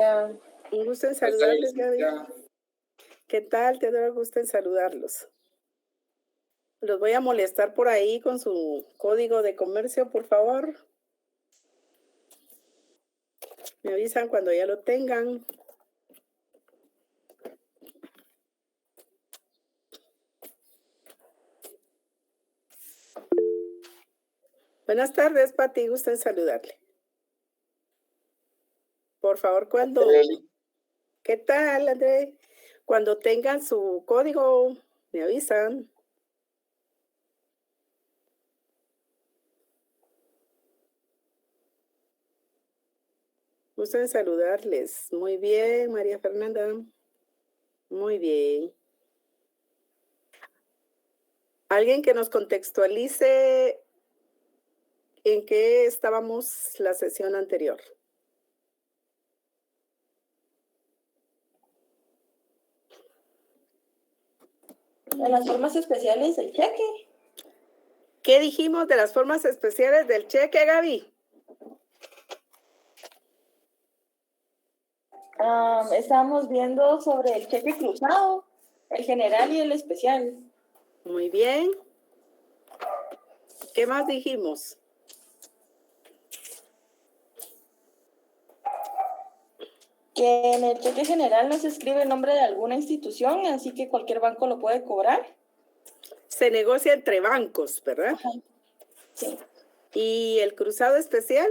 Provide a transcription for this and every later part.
Un gusto en saludarles, Gaby. ¿Qué tal? Teodoro, gusto en saludarlos. Los voy a molestar por ahí con su código de comercio, por favor. Me avisan cuando ya lo tengan. Buenas tardes, Pati, gusto en saludarle. Por favor, cuando... ¿Qué tal, André? Cuando tengan su código, me avisan. Gusto en saludarles. Muy bien, María Fernanda. Muy bien. Alguien que nos contextualice en qué estábamos la sesión anterior. En las formas especiales del cheque. ¿Qué dijimos de las formas especiales del cheque, Gaby? Estábamos viendo sobre el cheque cruzado, el general y el especial. Muy bien. ¿Qué más dijimos? Que en el cheque general no se escribe el nombre de alguna institución, así que cualquier banco lo puede cobrar. Se negocia entre bancos, ¿verdad? Ajá. Sí. ¿Y el cruzado especial?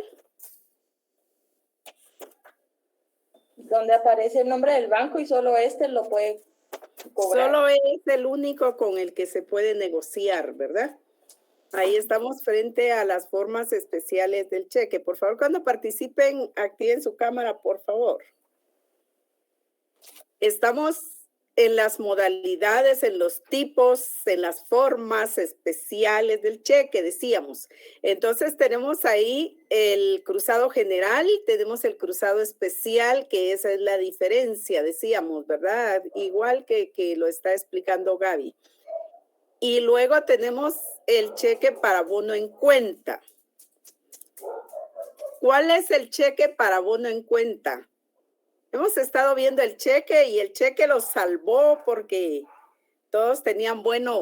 Donde aparece el nombre del banco y solo este lo puede cobrar. Solo es el único con el que se puede negociar, ¿verdad? Ahí estamos frente a las formas especiales del cheque. Por favor, cuando participen, activen su cámara, por favor. Estamos en las modalidades, en los tipos, en las formas especiales del cheque, decíamos. Entonces tenemos ahí el cruzado general, tenemos el cruzado especial, que esa es la diferencia, decíamos, ¿verdad? Igual que lo está explicando Gaby. Y luego tenemos el cheque para bono en cuenta. ¿Cuál es el cheque para bono en cuenta? Hemos estado viendo el cheque y el cheque lo salvó porque todos tenían buena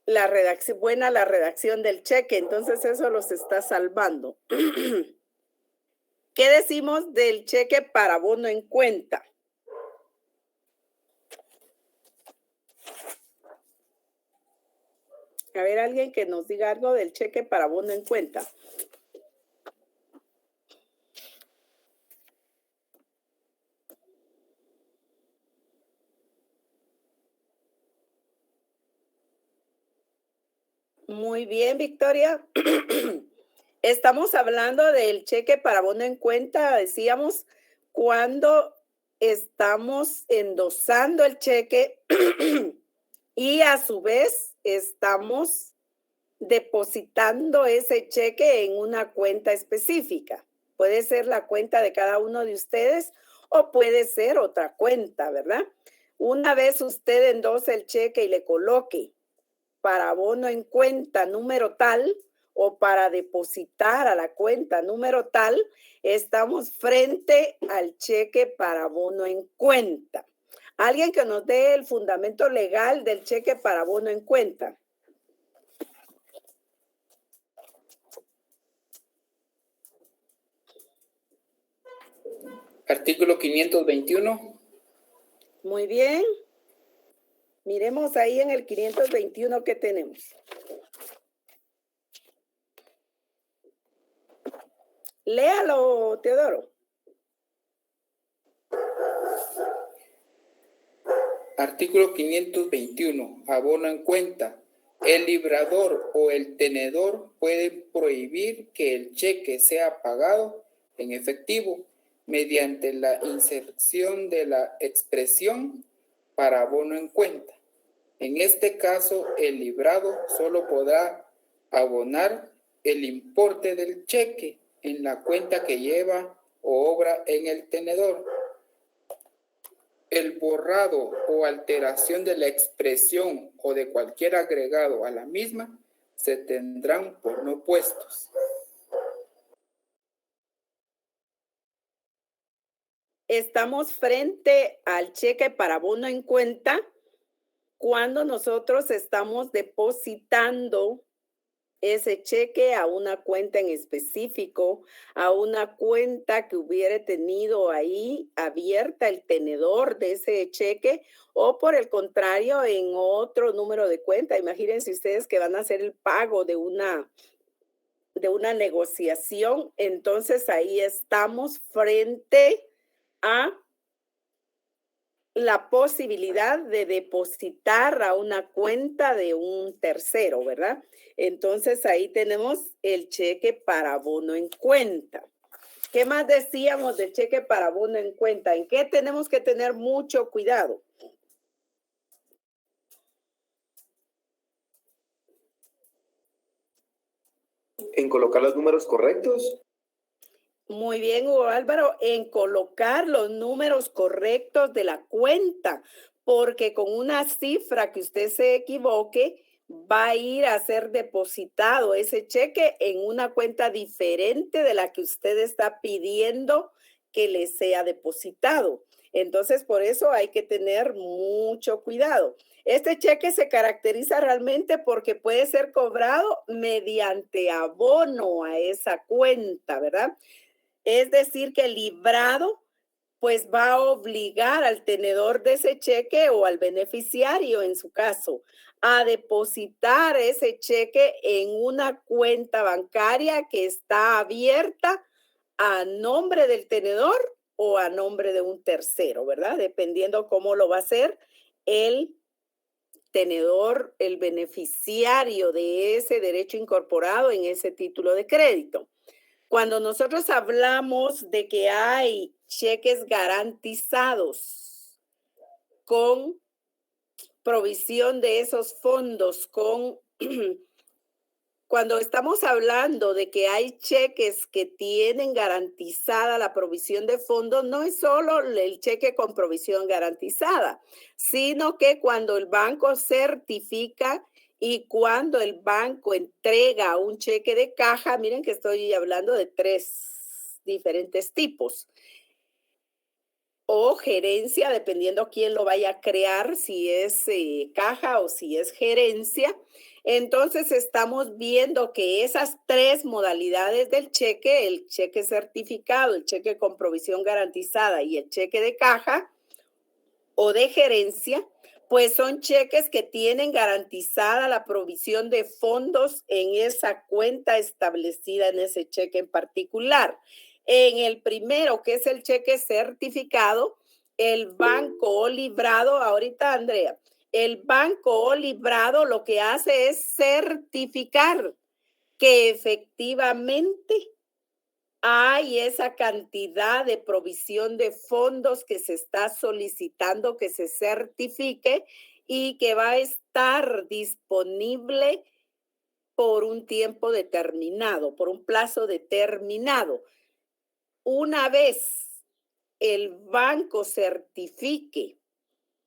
la redacción del cheque, entonces eso los está salvando. ¿Qué decimos del cheque para bono en cuenta? A ver, alguien que nos diga algo del cheque para bono en cuenta. Muy bien, Victoria. Estamos hablando del cheque para bono en cuenta, decíamos, cuando estamos endosando el cheque y a su vez estamos depositando ese cheque en una cuenta específica. Puede ser la cuenta de cada uno de ustedes o puede ser otra cuenta, ¿verdad? Una vez usted endosa el cheque y le coloque para bono en cuenta número tal o para depositar a la cuenta número tal, estamos frente al cheque para bono en cuenta. Alguien que nos dé el fundamento legal del cheque para bono en cuenta. Artículo 521. Muy bien. Miremos ahí en el 521 qué tenemos. Léalo, Teodoro. Artículo 521. Abono en cuenta. El librador o el tenedor pueden prohibir que el cheque sea pagado en efectivo mediante la inserción de la expresión para abono en cuenta. En este caso, el librado solo podrá abonar el importe del cheque en la cuenta que lleva o obra en el tenedor. El borrado o alteración de la expresión o de cualquier agregado a la misma se tendrán por no puestos. estamos frente al cheque para abono en cuenta cuando nosotros estamos depositando ese cheque a una cuenta en específico, a una cuenta que hubiera tenido ahí abierta el tenedor de ese cheque, o por el contrario, en otro número de cuenta. Imagínense ustedes que van a hacer el pago de una negociación, entonces ahí estamos frente a la posibilidad de depositar a una cuenta de un tercero, ¿verdad? Entonces ahí tenemos el cheque para abono en cuenta. ¿Qué más decíamos del cheque para abono en cuenta? ¿En qué tenemos que tener mucho cuidado? En colocar los números correctos. Muy bien, Hugo Álvaro, en colocar los números correctos de la cuenta, porque con una cifra que usted se equivoque, va a ir a ser depositado ese cheque en una cuenta diferente de la que usted está pidiendo que le sea depositado. Entonces, por eso hay que tener mucho cuidado. Este cheque se caracteriza realmente porque puede ser cobrado mediante abono a esa cuenta, ¿verdad? Es decir, que el librado pues va a obligar al tenedor de ese cheque o al beneficiario en su caso a depositar ese cheque en una cuenta bancaria que está abierta a nombre del tenedor o a nombre de un tercero, ¿verdad? Dependiendo cómo lo va a hacer el tenedor, el beneficiario de ese derecho incorporado en ese título de crédito. Cuando nosotros hablamos de que hay cheques garantizados con provisión de esos fondos, cuando estamos hablando de que hay cheques que tienen garantizada la provisión de fondos, no es solo el cheque con provisión garantizada, sino que cuando el banco certifica y cuando el banco entrega un cheque de caja, miren que estoy hablando de 3 diferentes tipos. O gerencia, dependiendo quién lo vaya a crear, si es caja o si es gerencia. Entonces estamos viendo que esas 3 modalidades del cheque, el cheque certificado, el cheque con provisión garantizada y el cheque de caja o de gerencia, pues son cheques que tienen garantizada la provisión de fondos en esa cuenta establecida en ese cheque en particular. En el primero, que es el cheque certificado, el banco o librado, ahorita Andrea, el banco o librado lo que hace es certificar que efectivamente hay esa cantidad de provisión de fondos que se está solicitando que se certifique y que va a estar disponible por un tiempo determinado, por un plazo determinado. Una vez el banco certifique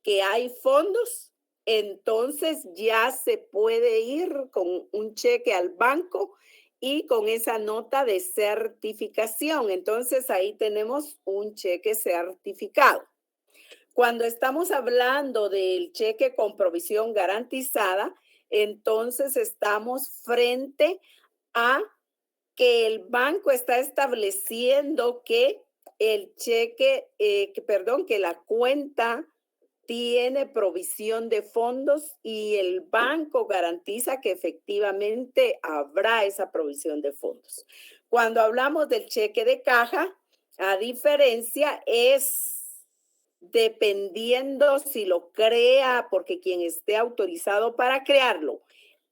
que hay fondos, entonces ya se puede ir con un cheque al banco y con esa nota de certificación. Entonces ahí tenemos un cheque certificado. Cuando estamos hablando del cheque con provisión garantizada, entonces estamos frente a que el banco está estableciendo que el cheque, que la cuenta tiene provisión de fondos y el banco garantiza que efectivamente habrá esa provisión de fondos. Cuando hablamos del cheque de caja, a diferencia es dependiendo si lo crea, porque quien esté autorizado para crearlo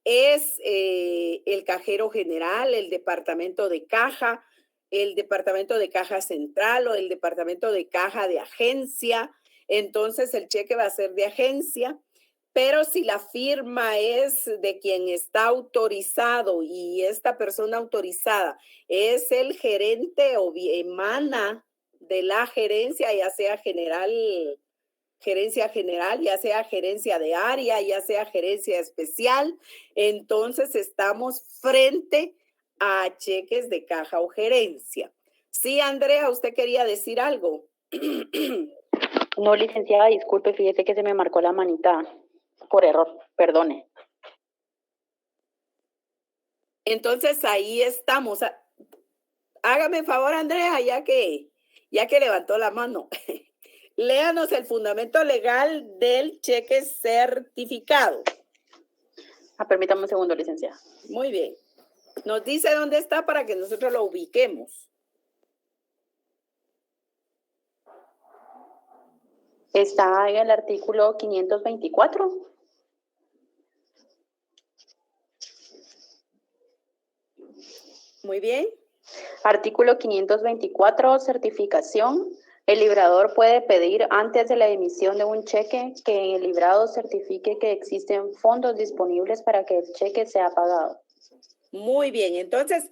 es el cajero general, el departamento de caja, el departamento de caja central o el departamento de caja de agencia. Entonces el cheque va a ser de agencia, pero si la firma es de quien está autorizado y esta persona autorizada es el gerente o emana de la gerencia, ya sea gerencia general, ya sea gerencia de área, ya sea gerencia especial, entonces estamos frente a cheques de caja o gerencia. Sí, Andrea, usted quería decir algo. No, licenciada, disculpe, fíjese que se me marcó la manita por error, perdone. Entonces ahí estamos. Hágame favor, Andrea, ya que levantó la mano. Léanos el fundamento legal del cheque certificado. Permítame un segundo, licenciada. Muy bien. Nos dice dónde está para que nosotros lo ubiquemos. Está en el artículo 524. Muy bien. Artículo 524, certificación. El librador puede pedir antes de la emisión de un cheque que en el librado certifique que existen fondos disponibles para que el cheque sea pagado. Muy bien. Entonces,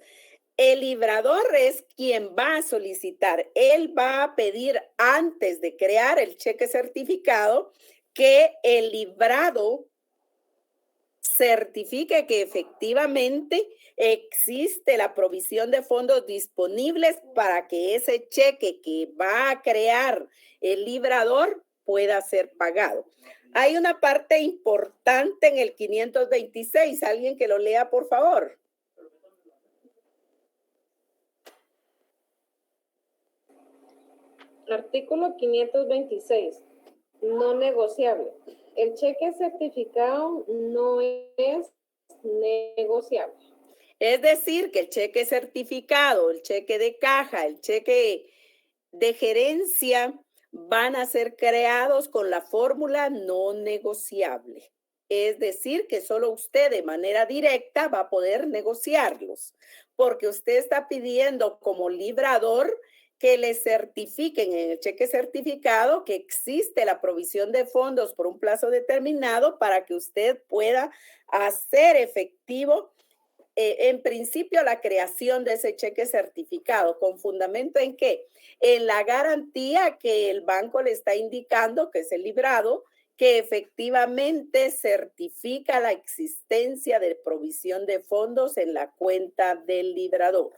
el librador es quien va a solicitar. Él va a pedir antes de crear el cheque certificado que el librado certifique que efectivamente existe la provisión de fondos disponibles para que ese cheque que va a crear el librador pueda ser pagado. Hay una parte importante en el 526. ¿Alguien que lo lea, por favor? Artículo 526. No negociable. El cheque certificado no es negociable. Es decir, que el cheque certificado, el cheque de caja, el cheque de gerencia van a ser creados con la fórmula no negociable. Es decir, que solo usted de manera directa va a poder negociarlos, porque usted está pidiendo como librador que le certifiquen en el cheque certificado que existe la provisión de fondos por un plazo determinado para que usted pueda hacer efectivo en principio la creación de ese cheque certificado. ¿Con fundamento en qué? En la garantía que el banco le está indicando, que es el librado, que efectivamente certifica la existencia de provisión de fondos en la cuenta del librador.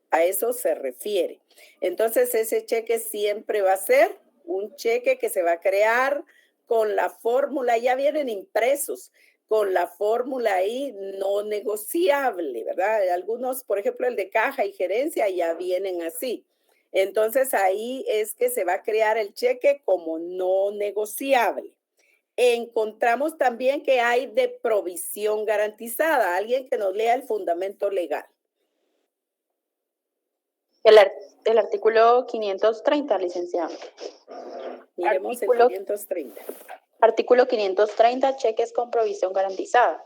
A eso se refiere. Entonces, ese cheque siempre va a ser un cheque que se va a crear con la fórmula, ya vienen impresos, con la fórmula ahí no negociable, ¿verdad? Algunos, por ejemplo, el de caja y gerencia ya vienen así. Entonces, ahí es que se va a crear el cheque como no negociable. Encontramos también que hay de provisión garantizada. Alguien que nos lea el fundamento legal. El artículo 530, licenciado. Miremos el 530. Artículo 530, cheques con provisión garantizada.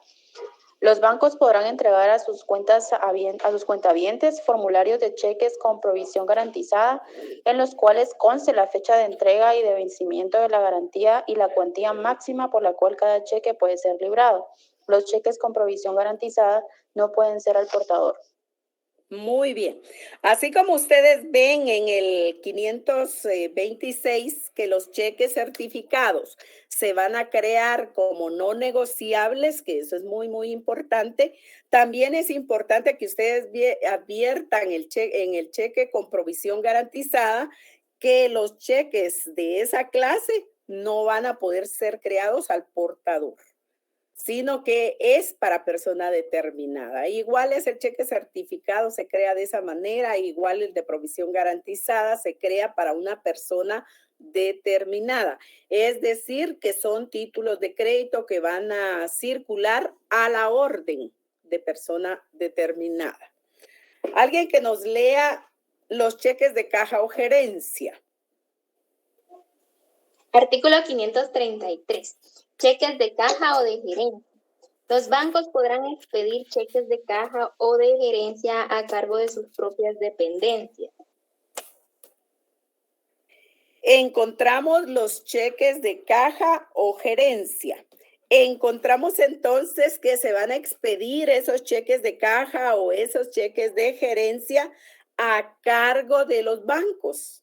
Los bancos podrán entregar a sus cuentavientes formularios de cheques con provisión garantizada en los cuales conste la fecha de entrega y de vencimiento de la garantía y la cuantía máxima por la cual cada cheque puede ser librado. Los cheques con provisión garantizada no pueden ser al portador. Muy bien. Así como ustedes ven en el 526 que los cheques certificados se van a crear como no negociables, que eso es muy, muy importante, también es importante que ustedes adviertan en el cheque con provisión garantizada que los cheques de esa clase no van a poder ser creados al portador, sino que es para persona determinada. Igual es el cheque certificado, se crea de esa manera, igual el de provisión garantizada se crea para una persona determinada. Es decir, que son títulos de crédito que van a circular a la orden de persona determinada. Alguien que nos lea los cheques de caja o gerencia. Artículo 533. Cheques de caja o de gerencia. Los bancos podrán expedir cheques de caja o de gerencia a cargo de sus propias dependencias. Encontramos los cheques de caja o gerencia. Encontramos entonces que se van a expedir esos cheques de caja o esos cheques de gerencia a cargo de los bancos,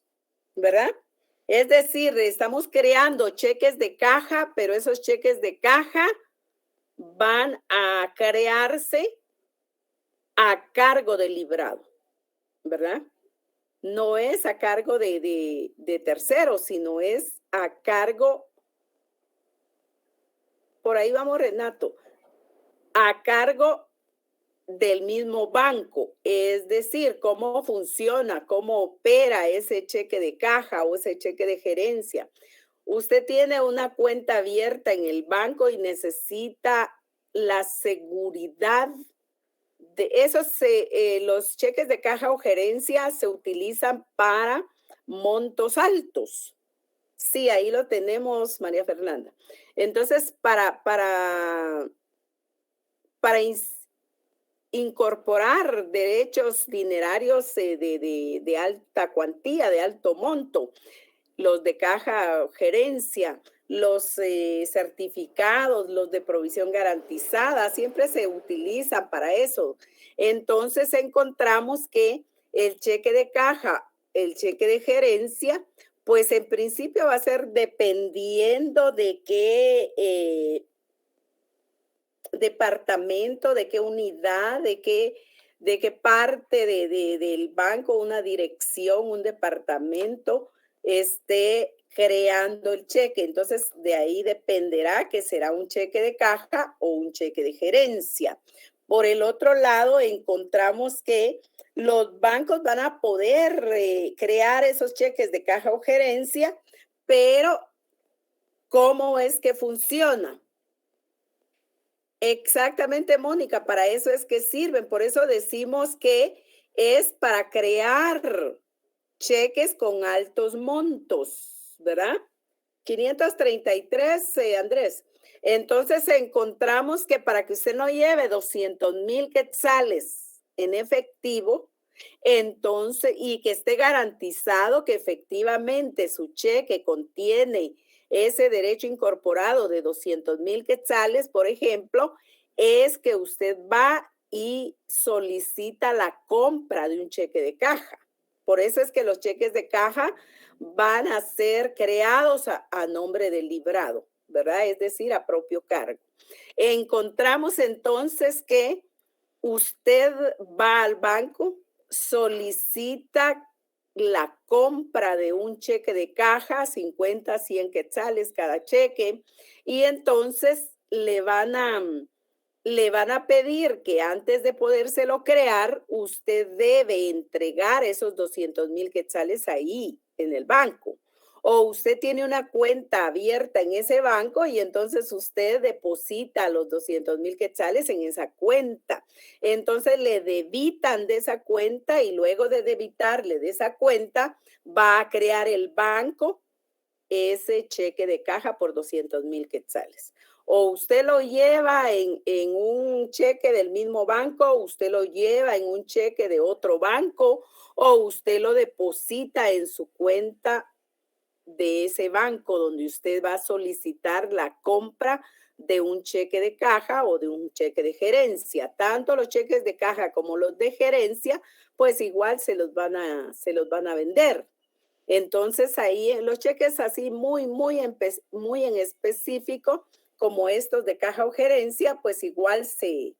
¿verdad? Es decir, estamos creando cheques de caja, pero esos cheques de caja van a crearse a cargo del librado, ¿verdad? no es a cargo de terceros, sino es a cargo, por ahí vamos Renato, a cargo del mismo banco, es decir, cómo funciona, cómo opera ese cheque de caja o ese cheque de gerencia. Usted tiene una cuenta abierta en el banco y necesita la seguridad de esos, los cheques de caja o gerencia se utilizan para montos altos. Sí, ahí lo tenemos, María Fernanda. Entonces, para incorporar derechos dinerarios de alta cuantía, de alto monto, los de caja o gerencia, los certificados, los de provisión garantizada, siempre se utilizan para eso. Entonces encontramos que el cheque de caja, el cheque de gerencia, pues en principio va a ser dependiendo de qué departamento, de qué unidad, de qué parte del banco, una dirección, un departamento esté creando el cheque. Entonces, de ahí dependerá que será un cheque de caja o un cheque de gerencia. Por el otro lado, encontramos que los bancos van a poder crear esos cheques de caja o gerencia, pero ¿cómo es que funciona? Exactamente, Mónica, para eso es que sirven. Por eso decimos que es para crear cheques con altos montos, ¿verdad? 533, Andrés. Entonces encontramos que para que usted no lleve 200,000 quetzales en efectivo, entonces, y que esté garantizado que efectivamente su cheque contiene ese derecho incorporado de 200,000 quetzales, por ejemplo, es que usted va y solicita la compra de un cheque de caja. Por eso es que los cheques de caja van a ser creados a nombre del librado, ¿verdad? Es decir, a propio cargo. Encontramos entonces que usted va al banco, solicita la compra de un cheque de caja, 50, 100 quetzales cada cheque, y entonces le van a pedir que antes de podérselo crear, usted debe entregar esos 200,000 quetzales ahí en el banco. O usted tiene una cuenta abierta en ese banco y entonces usted deposita los 200,000 quetzales en esa cuenta. Entonces le debitan de esa cuenta y luego de debitarle de esa cuenta va a crear el banco ese cheque de caja por 200,000 quetzales. O usted lo lleva en un cheque del mismo banco, usted lo lleva en un cheque de otro banco, o usted lo deposita en su cuenta de ese banco donde usted va a solicitar la compra de un cheque de caja o de un cheque de gerencia. Tanto los cheques de caja como los de gerencia, pues igual se los van a vender. Entonces ahí los cheques así muy en específico, como estos de caja o gerencia, pues igual se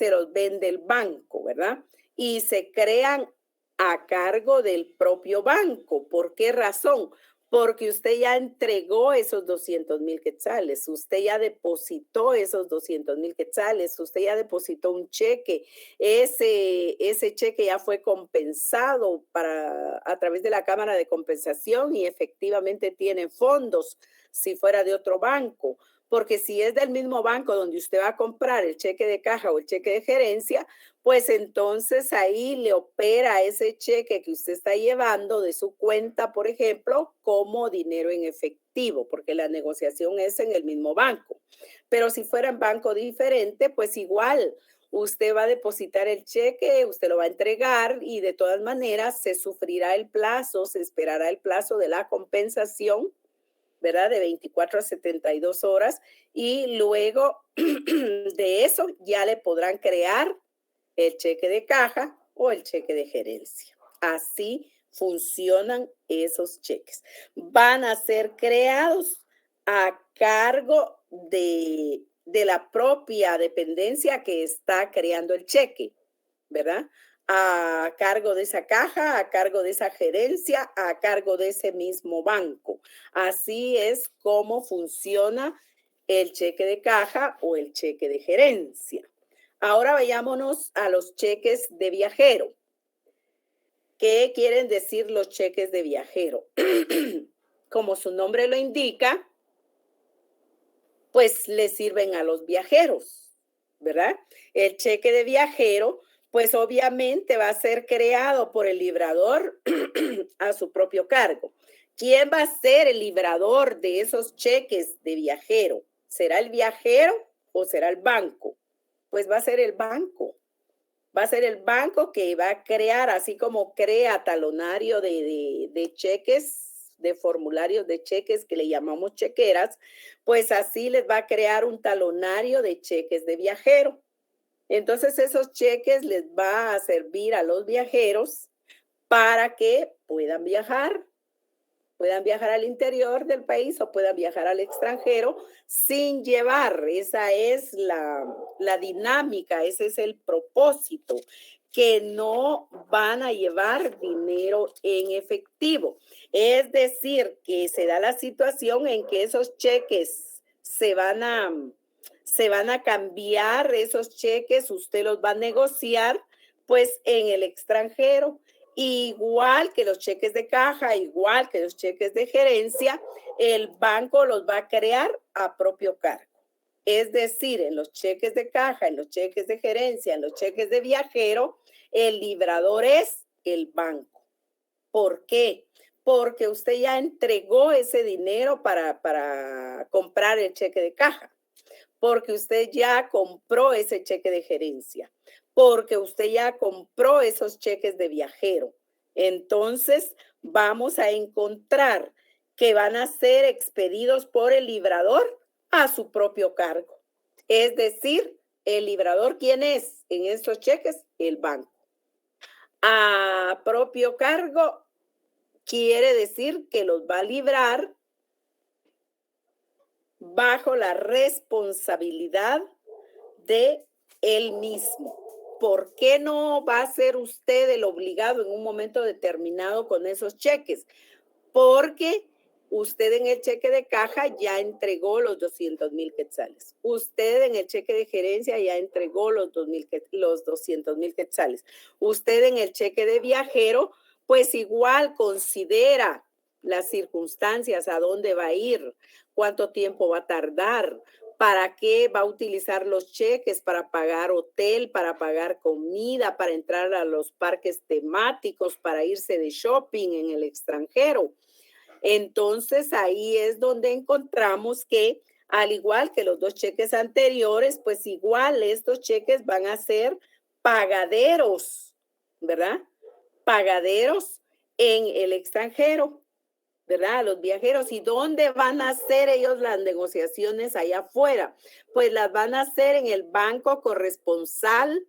los vende el banco, ¿verdad? Y se crean a cargo del propio banco. ¿Por qué razón? Porque usted ya entregó esos 200,000 quetzales, usted ya depositó esos 200,000 quetzales, usted ya depositó un cheque, ese cheque ya fue compensado a través de la Cámara de Compensación y efectivamente tiene fondos si fuera de otro banco. Porque si es del mismo banco donde usted va a comprar el cheque de caja o el cheque de gerencia, pues entonces ahí le opera ese cheque que usted está llevando de su cuenta, por ejemplo, como dinero en efectivo, porque la negociación es en el mismo banco. Pero si fuera en banco diferente, pues igual usted va a depositar el cheque, usted lo va a entregar y de todas maneras se sufrirá el plazo, se esperará el plazo de la compensación, ¿verdad? De 24 a 72 horas y luego de eso ya le podrán crear el cheque de caja o el cheque de gerencia. Así funcionan esos cheques. Van a ser creados a cargo de la propia dependencia que está creando el cheque, ¿verdad? a cargo de esa caja, a cargo de esa gerencia, a cargo de ese mismo banco. Así es como funciona el cheque de caja o el cheque de gerencia. Ahora vayámonos a los cheques de viajero. ¿Qué quieren decir los cheques de viajero? Como su nombre lo indica, pues le sirven a los viajeros, ¿verdad? El cheque de viajero, pues obviamente va a ser creado por el librador a su propio cargo. ¿Quién va a ser el librador de esos cheques de viajero? ¿Será el viajero o será el banco? Pues va a ser el banco. Va a ser el banco que va a crear, así como crea talonario de cheques, de formularios de cheques que le llamamos chequeras, pues así les va a crear un talonario de cheques de viajero. Entonces esos cheques les va a servir a los viajeros para que puedan viajar al interior del país o puedan viajar al extranjero sin llevar. Esa es la dinámica, ese es el propósito, que no van a llevar dinero en efectivo. Es decir, que se da la situación en que esos cheques se van a cambiar, esos cheques usted los va a negociar pues en el extranjero. Igual que los cheques de caja, igual que los cheques de gerencia, el banco los va a crear a propio cargo. Es decir, en los cheques de caja, en los cheques de gerencia, en los cheques de viajero, el librador es el banco. ¿Por qué? Porque usted ya entregó ese dinero para comprar el cheque de caja, porque usted ya compró ese cheque de gerencia, porque usted ya compró esos cheques de viajero. Entonces, vamos a encontrar que van a ser expedidos por el librador a su propio cargo. Es decir, el librador, ¿quién es en estos cheques? El banco. A propio cargo quiere decir que los va a librar bajo la responsabilidad de él mismo. ¿Por qué no va a ser usted el obligado en un momento determinado con esos cheques? Porque usted en el cheque de caja ya entregó los 200,000 quetzales. Usted en el cheque de gerencia ya entregó los 200,000 quetzales. Usted en el cheque de viajero, pues igual considera las circunstancias, a dónde va a ir, cuánto tiempo va a tardar, para qué va a utilizar los cheques, para pagar hotel, para pagar comida, para entrar a los parques temáticos, para irse de shopping en el extranjero. Entonces ahí es donde encontramos que, al igual que los dos cheques anteriores, pues igual estos cheques van a ser pagaderos, ¿verdad? Pagaderos en el extranjero, ¿verdad? Los viajeros. ¿Y dónde van a hacer ellos las negociaciones allá afuera? Pues las van a hacer en el banco corresponsal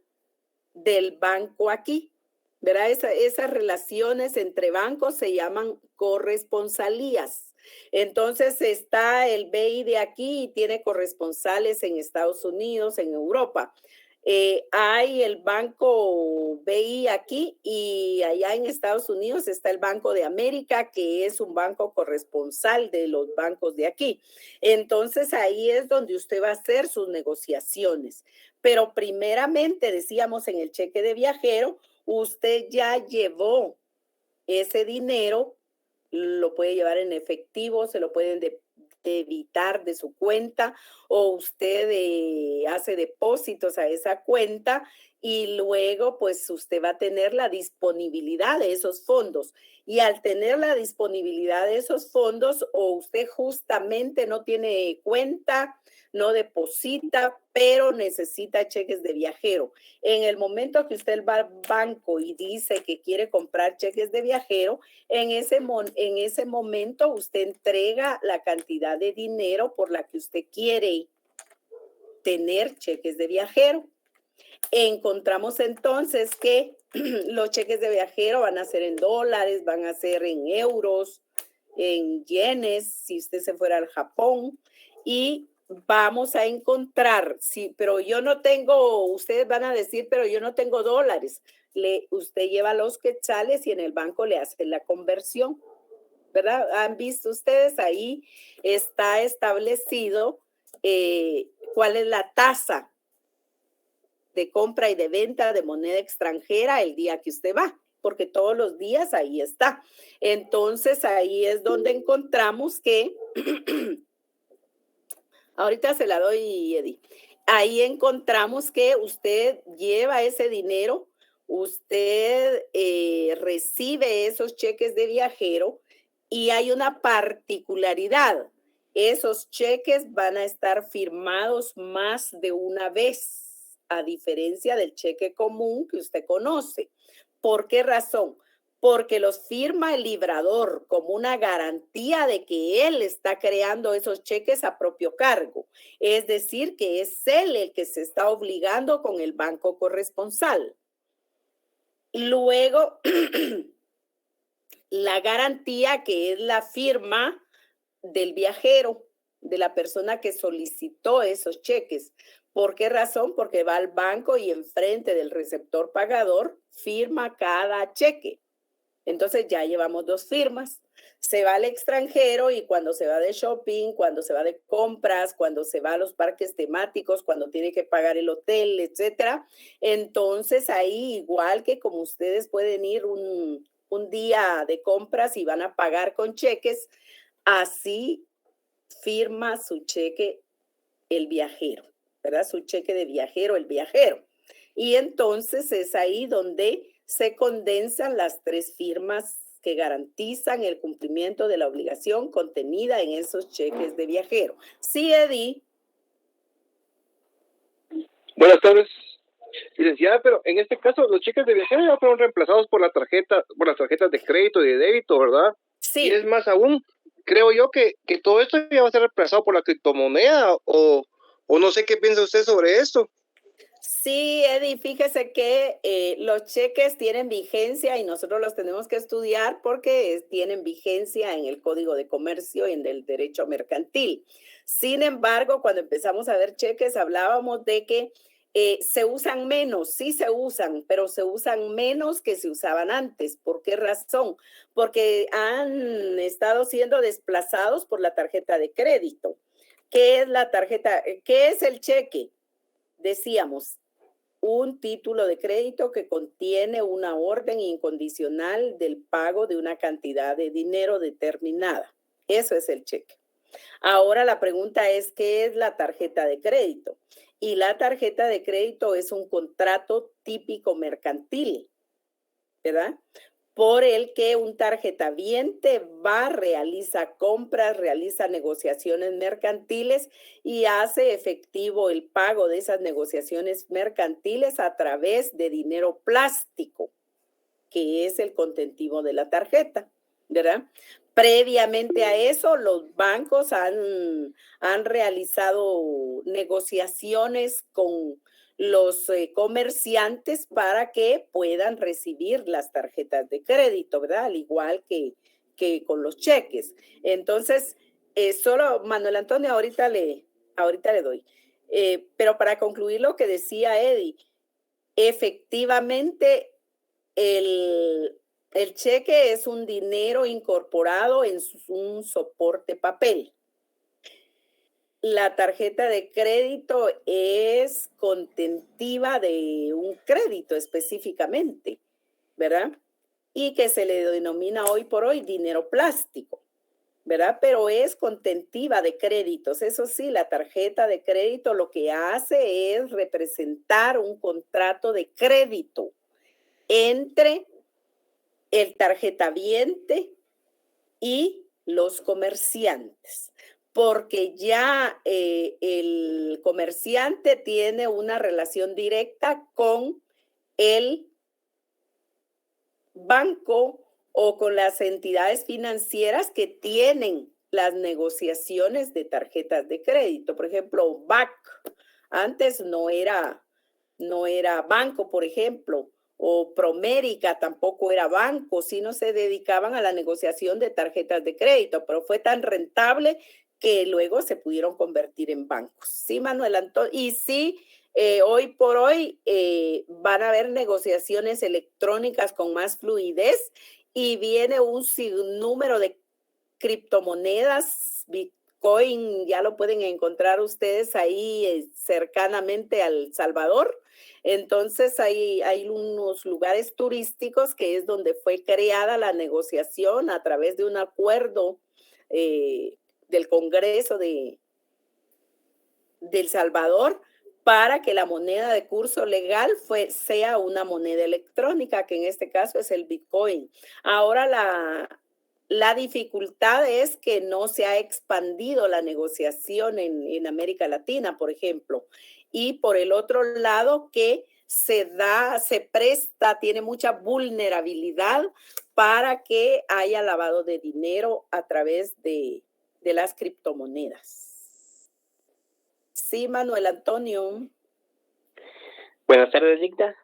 del banco aquí, ¿verdad? Esas relaciones entre bancos se llaman corresponsalías. Entonces está el BI de aquí y tiene corresponsales en Estados Unidos, en Europa. Hay el banco BI aquí y allá en Estados Unidos está el Banco de América, que es un banco corresponsal de los bancos de aquí. Entonces ahí es donde usted va a hacer sus negociaciones. Pero primeramente, decíamos en el cheque de viajero, usted ya llevó ese dinero, lo puede llevar en efectivo, se lo pueden debitar de su cuenta o usted hace depósitos a esa cuenta y luego pues usted va a tener la disponibilidad de esos fondos. Y al tener la disponibilidad de esos fondos o usted justamente no tiene cuenta, no deposita, pero necesita cheques de viajero. En el momento que usted va al banco y dice que quiere comprar cheques de viajero, en ese momento usted entrega la cantidad de dinero por la que usted quiere tener cheques de viajero. Encontramos entonces que los cheques de viajero van a ser en dólares, van a ser en euros, en yenes, si usted se fuera al Japón, y vamos a encontrar, sí, pero yo no tengo, ustedes van a decir, pero yo no tengo dólares. usted lleva los quetzales y en el banco le hacen la conversión, ¿verdad? ¿Han visto ustedes? Ahí está establecido cuál es la tasa de compra y de venta de moneda extranjera el día que usted va, porque todos los días ahí está. Entonces, ahí es donde encontramos que, ahorita se la doy, Eddie, ahí encontramos que usted lleva ese dinero, usted recibe esos cheques de viajero y hay una particularidad. Esos cheques van a estar firmados más de una vez, a diferencia del cheque común que usted conoce. ¿Por qué razón? Porque los firma el librador como una garantía de que él está creando esos cheques a propio cargo. Es decir, que es él el que se está obligando con el banco corresponsal. Luego, la garantía, que es la firma del viajero, de la persona que solicitó esos cheques. ¿Por qué razón? Porque va al banco y enfrente del receptor pagador firma cada cheque. Entonces ya llevamos 2 firmas. Se va al extranjero y cuando se va de shopping, cuando se va de compras, cuando se va a los parques temáticos, cuando tiene que pagar el hotel, etcétera. Entonces ahí, igual que como ustedes pueden ir un día de compras y van a pagar con cheques, así firma su cheque el viajero, ¿verdad? Su cheque de viajero, el viajero. Y entonces es ahí donde se condensan las 3 firmas que garantizan el cumplimiento de la obligación contenida en esos cheques de viajero. Sí, Eddie. Buenas tardes, licenciada, pero en este caso los cheques de viajero ya fueron reemplazados por las tarjetas de crédito y de débito, ¿verdad? Sí. Y es más aún, creo yo que todo esto ya va a ser reemplazado por la criptomoneda o no sé qué piensa usted sobre esto. Sí, Eddie, fíjese que los cheques tienen vigencia y nosotros los tenemos que estudiar porque tienen vigencia en el Código de Comercio y en el derecho mercantil. Sin embargo, cuando empezamos a ver cheques, hablábamos de que se usan menos, sí se usan, pero se usan menos que se usaban antes. ¿Por qué razón? Porque han estado siendo desplazados por la tarjeta de crédito. ¿Qué es la tarjeta? ¿Qué es el cheque? Decíamos, un título de crédito que contiene una orden incondicional del pago de una cantidad de dinero determinada. Eso es el cheque. Ahora la pregunta es, ¿qué es la tarjeta de crédito? Y la tarjeta de crédito es un contrato típico mercantil, ¿verdad? Por el que un tarjetaviente realiza compras, realiza negociaciones mercantiles y hace efectivo el pago de esas negociaciones mercantiles a través de dinero plástico, que es el contentivo de la tarjeta, ¿verdad? Previamente a eso, los bancos han realizado negociaciones con los comerciantes para que puedan recibir las tarjetas de crédito, ¿verdad? Al igual que con los cheques. Entonces, solo Manuel Antonio, ahorita le doy. Pero para concluir lo que decía Eddie, efectivamente el cheque es un dinero incorporado en un soporte papel. La tarjeta de crédito es contentiva de un crédito específicamente, ¿verdad? Y que se le denomina hoy por hoy dinero plástico, ¿verdad? Pero es contentiva de créditos. Eso sí, la tarjeta de crédito lo que hace es representar un contrato de crédito entre el tarjetaviente y los comerciantes, porque ya el comerciante tiene una relación directa con el banco o con las entidades financieras que tienen las negociaciones de tarjetas de crédito. Por ejemplo, BAC, antes no era banco, por ejemplo, o Promérica tampoco era banco, sino se dedicaban a la negociación de tarjetas de crédito, pero fue tan rentable que luego se pudieron convertir en bancos. Sí, Manuel Antonio, y sí, Hoy por hoy van a haber negociaciones electrónicas con más fluidez y viene un sinnúmero de criptomonedas. Bitcoin ya lo pueden encontrar ustedes ahí cercanamente al Salvador. Entonces hay unos lugares turísticos que es donde fue creada la negociación a través de un acuerdo del Congreso de El Salvador para que la moneda de curso legal sea una moneda electrónica, que en este caso es el Bitcoin. Ahora la dificultad es que no se ha expandido la negociación en América Latina, por ejemplo. Y por el otro lado, que se presta, tiene mucha vulnerabilidad para que haya lavado de dinero a través de las criptomonedas. Sí, Manuel Antonio. Buenas tardes, Dicta.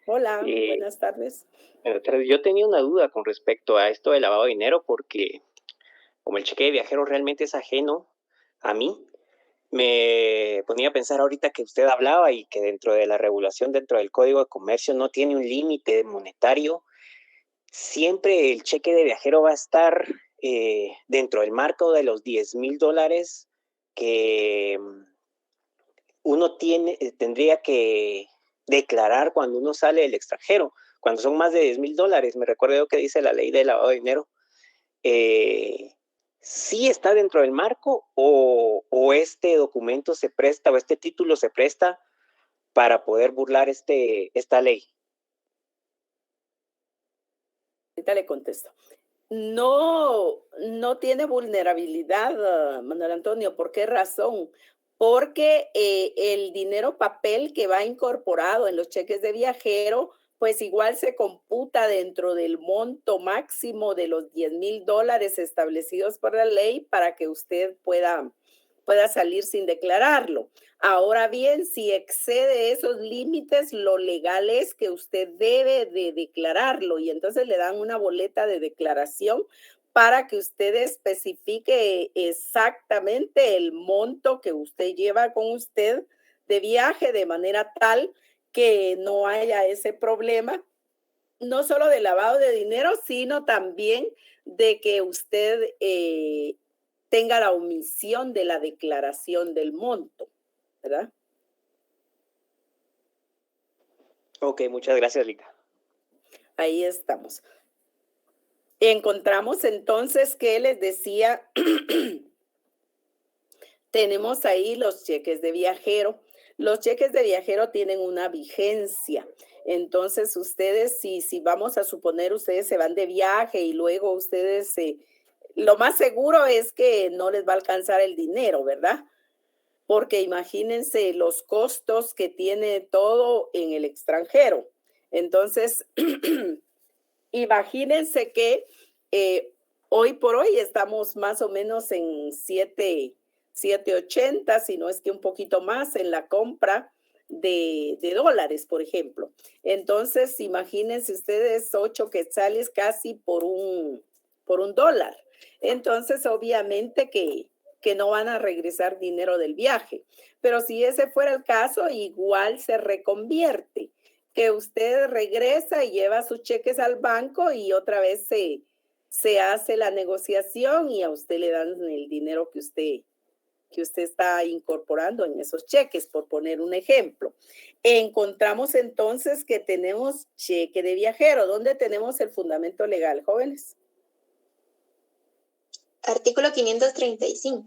Hola, buenas tardes. Buenas tardes. Yo tenía una duda con respecto a esto del lavado de dinero porque como el cheque de viajero realmente es ajeno a mí, me ponía a pensar ahorita que usted hablaba y que dentro de la regulación, dentro del Código de Comercio no tiene un límite monetario. Siempre el cheque de viajero va a estar dentro del marco de los $10,000 que uno tendría que declarar cuando uno sale del extranjero. Cuando son más de $10,000, me recuerdo que dice la ley de lavado de dinero, ¿sí está dentro del marco o este documento se presta o este título se presta para poder burlar esta ley? Ahorita le contesto. No tiene vulnerabilidad, Manuel Antonio. ¿Por qué razón? Porque el dinero papel que va incorporado en los cheques de viajero, pues igual se computa dentro del monto máximo de los $10,000 establecidos por la ley para que usted pueda salir sin declararlo. Ahora bien, si excede esos límites, lo legal es que usted debe de declararlo y entonces le dan una boleta de declaración para que usted especifique exactamente el monto que usted lleva con usted de viaje de manera tal que no haya ese problema, no solo de lavado de dinero, sino también de que usted tenga la omisión de la declaración del monto, ¿verdad? Ok, muchas gracias, Lika. Ahí estamos. Encontramos entonces que les decía, tenemos ahí los cheques de viajero. Los cheques de viajero tienen una vigencia. Entonces ustedes, si vamos a suponer, ustedes se van de viaje y luego ustedes lo más seguro es que no les va a alcanzar el dinero, ¿verdad? Porque imagínense los costos que tiene todo en el extranjero. Entonces, imagínense que hoy por hoy estamos más o menos en 7.80, si no es que un poquito más en la compra de dólares, por ejemplo. Entonces, imagínense ustedes 8 quetzales casi por un dólar. Entonces, obviamente que no van a regresar dinero del viaje. Pero si ese fuera el caso, igual se reconvierte, que usted regresa y lleva sus cheques al banco y otra vez se hace la negociación y a usted le dan el dinero que usted está incorporando en esos cheques, por poner un ejemplo. Encontramos entonces que tenemos cheque de viajero. ¿Dónde tenemos el fundamento legal, jóvenes? Artículo 535.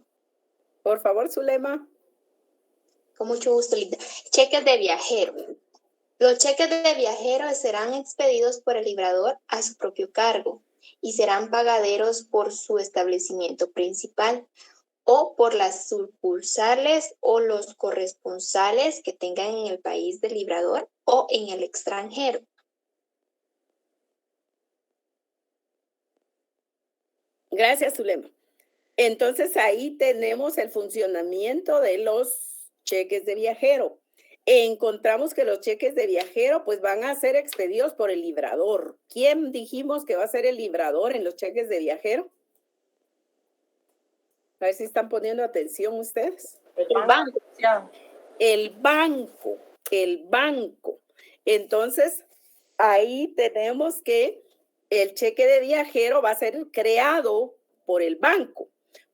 Por favor, Zulema. Con mucho gusto, Linda. Cheques de viajero. Los cheques de viajero serán expedidos por el librador a su propio cargo y serán pagaderos por su establecimiento principal o por las sucursales o los corresponsales que tengan en el país del librador o en el extranjero. Gracias, Zulema. Entonces ahí tenemos el funcionamiento de los cheques de viajero. Encontramos que los cheques de viajero pues van a ser expedidos por el librador. ¿Quién dijimos que va a ser el librador en los cheques de viajero? A ver si están poniendo atención ustedes. El banco. El banco. el banco. Entonces, ahí tenemos que el cheque de viajero va a ser creado por el banco.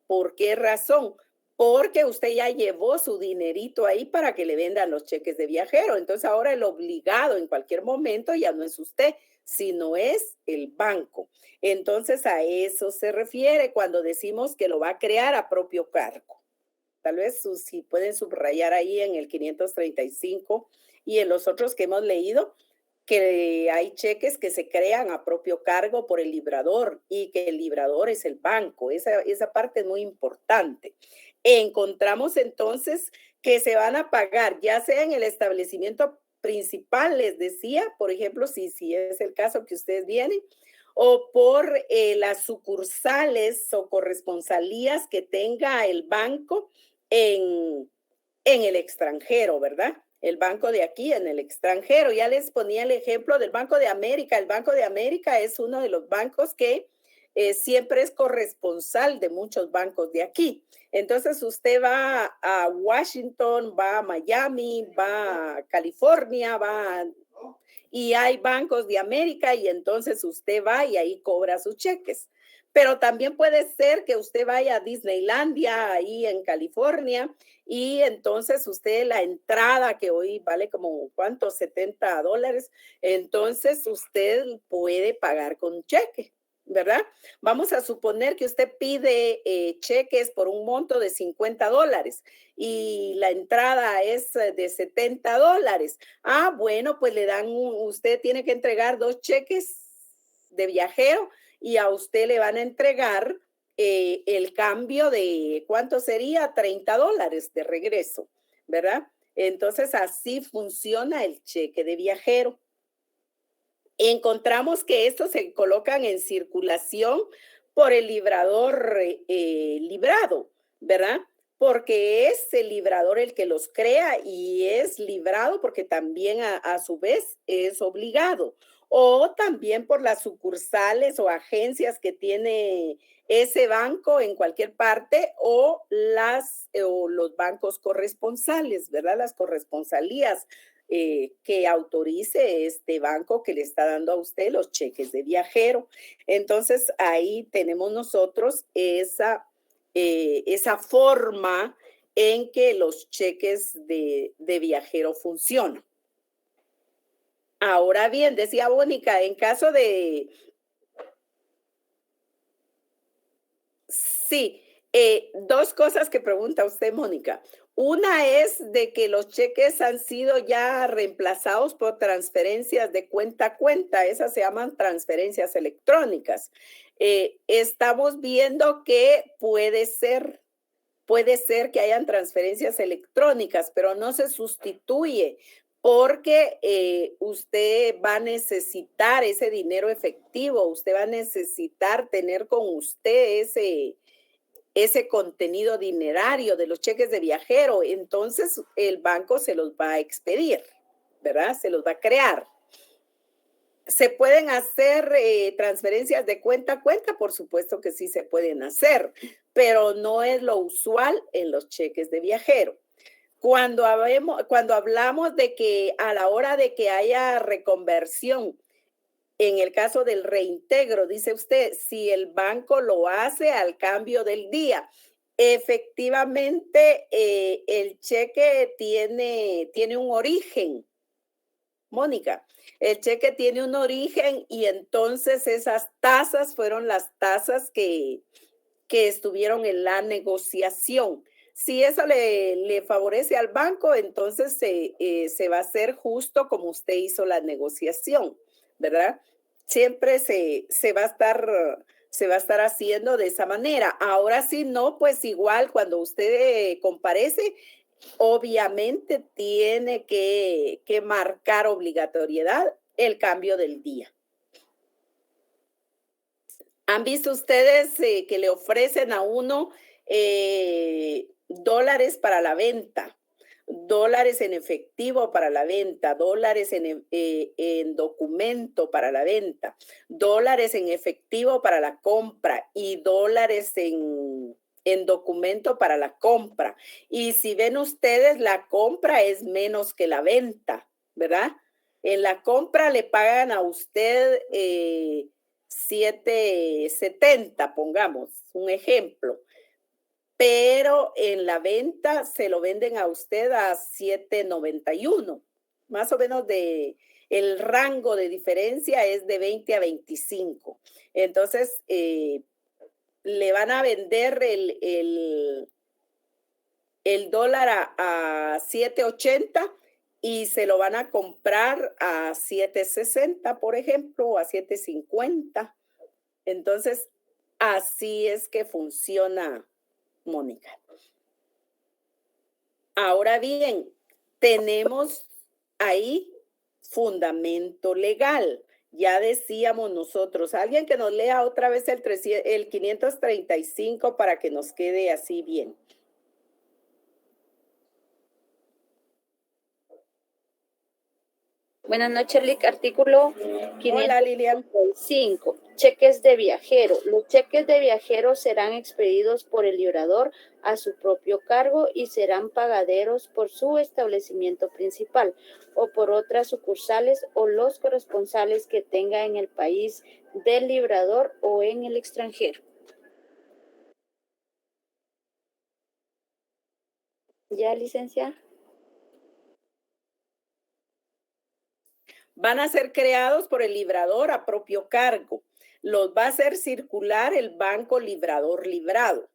¿Por qué razón? Porque usted ya llevó su dinerito ahí para que le vendan los cheques de viajero. Entonces ahora el obligado en cualquier momento ya no es usted, sino es el banco. Entonces a eso se refiere cuando decimos que lo va a crear a propio cargo. Tal vez si pueden subrayar ahí en el 535 y en los otros que hemos leído, que hay cheques que se crean a propio cargo por el librador y que el librador es el banco. Esa parte es muy importante. Encontramos entonces que se van a pagar, ya sea en el establecimiento principal, les decía, por ejemplo, si es el caso que ustedes vienen, o por las sucursales o corresponsalías que tenga el banco en el extranjero, ¿verdad? El banco de aquí en el extranjero. Ya les ponía el ejemplo del Banco de América. El Banco de América es uno de los bancos que siempre es corresponsal de muchos bancos de aquí. Entonces usted va a Washington, va a Miami, va a California, y hay bancos de América y entonces usted va y ahí cobra sus cheques. Pero también puede ser que usted vaya a Disneylandia, ahí en California, y entonces usted la entrada que hoy vale como, ¿cuánto? $70. Entonces usted puede pagar con cheque, ¿verdad? Vamos a suponer que usted pide cheques por un monto de $50 y la entrada es de $70. Ah, bueno, pues le dan, usted tiene que entregar 2 cheques de viajero y a usted le van a entregar el cambio de, ¿cuánto sería? $30 de regreso, ¿verdad? Entonces así funciona el cheque de viajero. Encontramos que estos se colocan en circulación por el librador librado, ¿verdad? Porque es el librador el que los crea y es librado porque también a su vez es obligado. O también por las sucursales o agencias que tiene ese banco en cualquier parte o los bancos corresponsales, ¿verdad? Las corresponsalías que autorice este banco que le está dando a usted los cheques de viajero. Entonces ahí tenemos nosotros esa forma en que los cheques de viajero funcionan. Ahora bien, decía Mónica, en caso de... Sí, 2 cosas que pregunta usted, Mónica. Una es de que los cheques han sido ya reemplazados por transferencias de cuenta a cuenta. Esas se llaman transferencias electrónicas. Estamos viendo que puede ser que hayan transferencias electrónicas, pero no se sustituye porque usted va a necesitar ese dinero efectivo, usted va a necesitar tener con usted ese contenido dinerario de los cheques de viajero. Entonces el banco se los va a expedir, ¿verdad? Se los va a crear. ¿Se pueden hacer transferencias de cuenta a cuenta? Por supuesto que sí se pueden hacer, pero no es lo usual en los cheques de viajero. Cuando hablamos de que a la hora de que haya reconversión, en el caso del reintegro, dice usted, si el banco lo hace al cambio del día, efectivamente el cheque tiene un origen. Mónica, el cheque tiene un origen y entonces esas tasas fueron las tasas que estuvieron en la negociación. Si eso le favorece al banco, entonces se va a hacer justo como usted hizo la negociación, ¿verdad? Siempre se va a estar haciendo de esa manera. Ahora sí, no, pues igual cuando usted comparece, obviamente tiene que marcar obligatoriedad el cambio del día. ¿Han visto ustedes que le ofrecen a uno dólares para la venta, dólares en efectivo para la venta, dólares en documento para la venta, dólares en efectivo para la compra y dólares en en documento para la compra. Y si ven ustedes, la compra es menos que la venta, ¿verdad? En la compra le pagan a usted 7.70, pongamos un ejemplo. Pero en la venta se lo venden a usted a 7.91. Más o menos el rango de diferencia es de 20 a 25. Entonces, le van a vender el dólar a 7.80 y se lo van a comprar a 7.60, por ejemplo, o a 7.50. Entonces, así es que funciona, Mónica. Ahora bien, tenemos ahí fundamento legal. Ya decíamos nosotros, alguien que nos lea otra vez el 535 para que nos quede así bien. Buenas noches, Lic. Artículo 505. Hola, Lilian. Cheques de viajero. Los cheques de viajero serán expedidos por el librador a su propio cargo y serán pagaderos por su establecimiento principal o por otras sucursales o los corresponsales que tenga en el país del librador o en el extranjero. ¿Ya, licenciada? Van a ser creados por el librador a propio cargo. Los va a hacer circular el banco librador librado.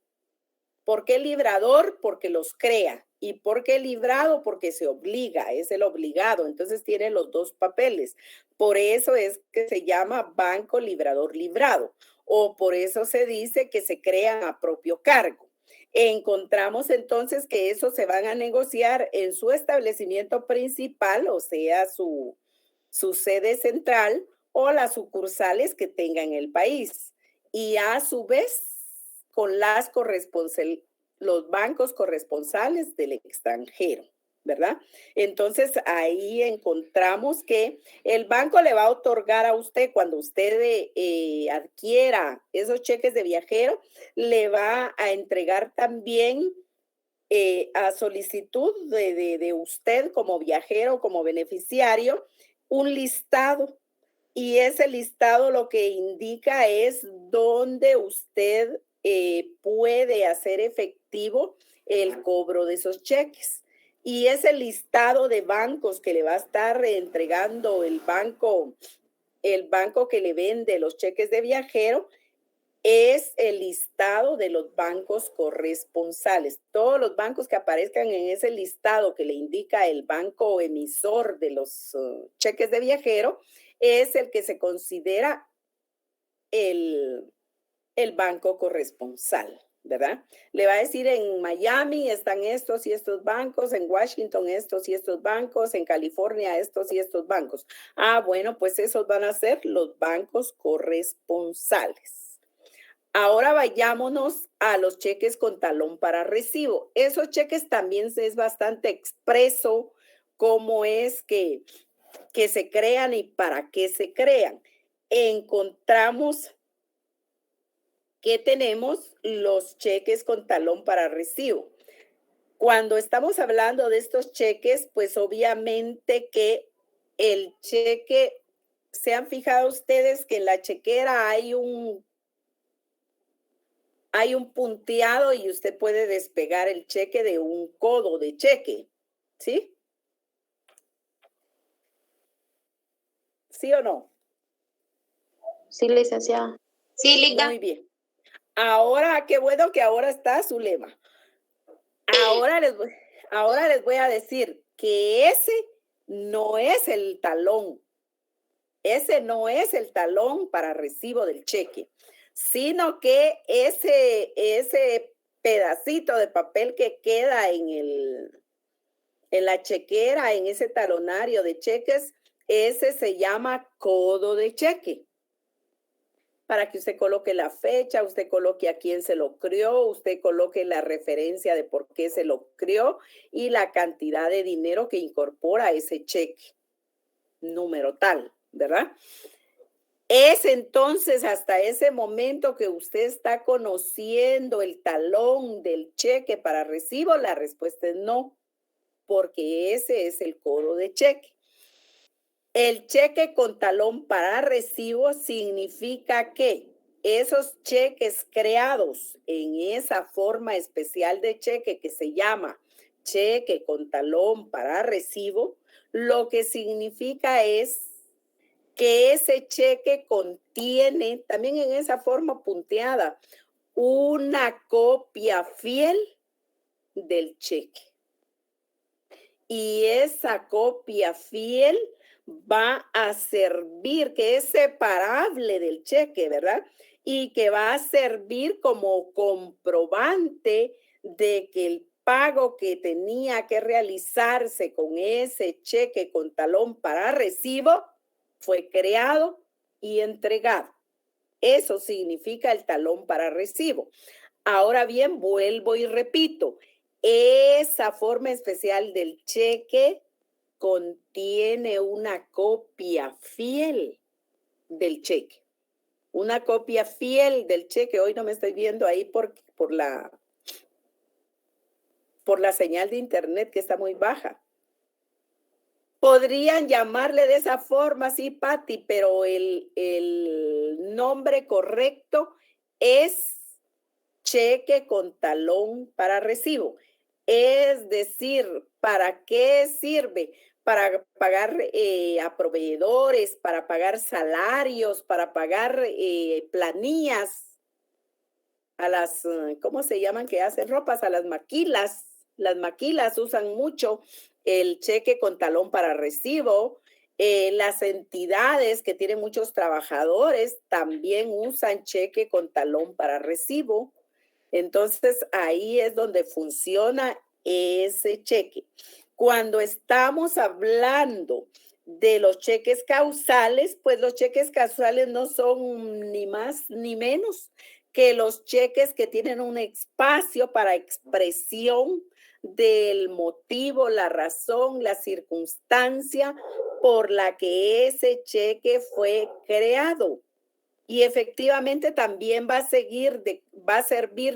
¿Por qué librador? Porque los crea. ¿Y por qué librado? Porque se obliga, es el obligado. Entonces tiene los dos papeles. Por eso es que se llama banco librador librado. O por eso se dice que se crean a propio cargo. Encontramos entonces que eso se van a negociar en su establecimiento principal, o sea, su sede central o las sucursales que tenga en el país. Y a su vez, con los bancos corresponsales del extranjero, ¿verdad? Entonces, ahí encontramos que el banco le va a otorgar a usted, cuando usted adquiera esos cheques de viajero, le va a entregar también a solicitud de usted como viajero, como beneficiario, un listado, y ese listado lo que indica es dónde usted puede hacer efectivo el cobro de esos cheques. Y ese listado de bancos que le va a estar entregando el banco que le vende los cheques de viajero, es el listado de los bancos corresponsales. Todos los bancos que aparezcan en ese listado que le indica el banco emisor de los cheques de viajero es el que se considera el banco corresponsal, ¿verdad? Le va a decir, en Miami están estos y estos bancos, en Washington estos y estos bancos, en California estos y estos bancos. Ah, bueno, pues esos van a ser los bancos corresponsales. Ahora vayámonos a los cheques con talón para recibo. Esos cheques también es bastante expreso cómo es que se crean y para qué se crean. Encontramos que tenemos los cheques con talón para recibo. Cuando estamos hablando de estos cheques, pues obviamente que el cheque, ¿se han fijado ustedes que en la chequera hay un punteado y usted puede despegar el cheque de un codo de cheque? ¿Sí? ¿Sí o no? Sí, licenciada. Sí, Liga. Muy bien. Ahora, qué bueno que ahora está su lema. Ahora les voy a decir que ese no es el talón. Ese no es el talón para recibo del cheque, sino que ese pedacito de papel que queda en la chequera, en ese talonario de cheques, ese se llama codo de cheque. Para que usted coloque la fecha, usted coloque a quién se lo creó, usted coloque la referencia de por qué se lo creó y la cantidad de dinero que incorpora ese cheque, número tal, ¿verdad? Es entonces hasta ese momento que usted está conociendo el talón del cheque para recibo, la respuesta es no, porque ese es el cobro de cheque. El cheque con talón para recibo significa que esos cheques creados en esa forma especial de cheque que se llama cheque con talón para recibo, lo que significa es que ese cheque contiene, también en esa forma punteada, una copia fiel del cheque. Y esa copia fiel va a servir, que es separable del cheque, ¿verdad? Y que va a servir como comprobante de que el pago que tenía que realizarse con ese cheque con talón para recibo fue creado y entregado. Eso significa el talón para recibo. Ahora bien, vuelvo y repito, esa forma especial del cheque contiene una copia fiel del cheque. Una copia fiel del cheque. Hoy no me estoy viendo ahí por la señal de internet que está muy baja. Podrían llamarle de esa forma, sí, Patti, pero el nombre correcto es cheque con talón para recibo. Es decir, ¿para qué sirve? Para pagar a proveedores, para pagar salarios, para pagar planillas a las, ¿cómo se llaman? Que hacen ropas, a las maquilas. Las maquilas usan mucho el cheque con talón para recibo. Las entidades que tienen muchos trabajadores también usan cheque con talón para recibo. Entonces, ahí es donde funciona ese cheque. Cuando estamos hablando de los cheques causales, pues los cheques causales no son ni más ni menos que los cheques que tienen un espacio para expresión del motivo, la razón, la circunstancia por la que ese cheque fue creado. Y efectivamente también va a servir